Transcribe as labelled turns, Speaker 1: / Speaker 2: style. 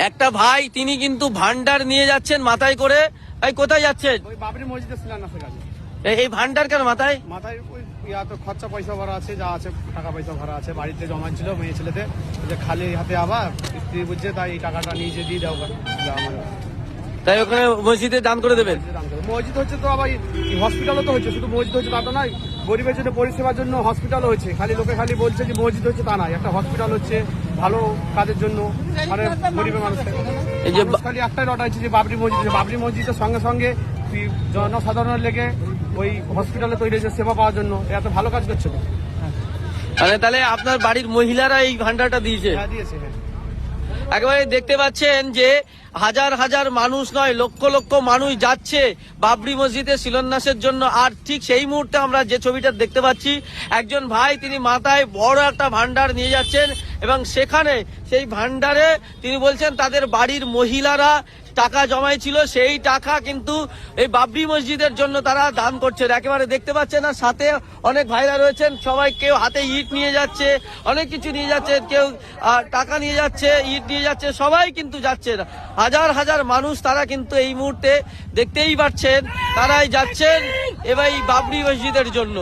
Speaker 1: একটা ভাই তিনি কিন্তু ভান্ডার নিয়ে যাচ্ছেন মাথায় করে। ভাই কোথায় যাচ্ছেন?
Speaker 2: ওই বাবরি মসজিদে শিলান্যাসের কাছে।
Speaker 1: এই ভান্ডার কেন মাথায়?
Speaker 2: মাথায় ওই তো খরচা পয়সা ভরা আছে, যা আছে টাকা পয়সা ভরা আছে, বাড়িতে জমা ছিল মেয়ে ছেলেতে, যে খালি হাতে আবার স্ত্রী বুঝছে, তাই এই টাকাটা নিচে দিয়ে দাও।
Speaker 1: তাই ওখানে মসজিদে দান করে দেবেন।
Speaker 2: মসজিদ হচ্ছে তো আবার হসপিটালও তো হচ্ছে, শুধু মসজিদ হচ্ছে তা তো নয়, গরিবের জন্য পরিষেবার জন্য হসপিটালও হচ্ছে। খালি লোকে খালি বলছে যে মসজিদ হচ্ছে, তা নয়, একটা হসপিটাল হচ্ছে ভালো কাজের জন্য, মানে গরিবের মানুষের। এই যে খালি একটাই রটা হচ্ছে যে বাবরি মসজিদ, বাবরি মসজিদের সঙ্গে সঙ্গে জনসাধারণের লেগে ওই হসপিটালে তৈরি হয়েছে সেবা পাওয়ার জন্য, এত ভালো কাজ করছে।
Speaker 1: মানে তাহলে আপনার বাড়ির মহিলারা এই ভান্ডারটা দিয়েছে?
Speaker 2: হ্যাঁ দিয়েছে, হ্যাঁ।
Speaker 1: একেবারে দেখতে পাচ্ছেন যে হাজার হাজার মানুষ নয়, লক্ষ লক্ষ মানুষ যাচ্ছে বাবরি মসজিদে শিলান্যাসের জন্য। আর ঠিক সেই মুহূর্তে আমরা যে ছবিটা দেখতে পাচ্ছি, একজন ভাই তিনি মাথায় বড় একটা ভান্ডার নিয়ে যাচ্ছেন এবং সেখানে সেই ভান্ডারে তিনি বলছেন তাদের বাড়ির মহিলারা টাকা জমাইছিল, সেই টাকা কিন্তু এই বাবরি মসজিদের জন্য তারা দান করছেন। একেবারে দেখতে পাচ্ছেন, আর সাথে অনেক ভাইরা রয়েছেন, সবাই কেউ হাতে ইট নিয়ে যাচ্ছে, অনেক কিছু নিয়ে যাচ্ছে, কেউ টাকা নিয়ে যাচ্ছে, ইট নিয়ে যাচ্ছে, সবাই কিন্তু যাচ্ছে। হাজার হাজার মানুষ তারা কিন্তু এই মুহূর্তে দেখতেই পাচ্ছেন তারাই যাচ্ছেন এবার এই বাবরি মসজিদের জন্য।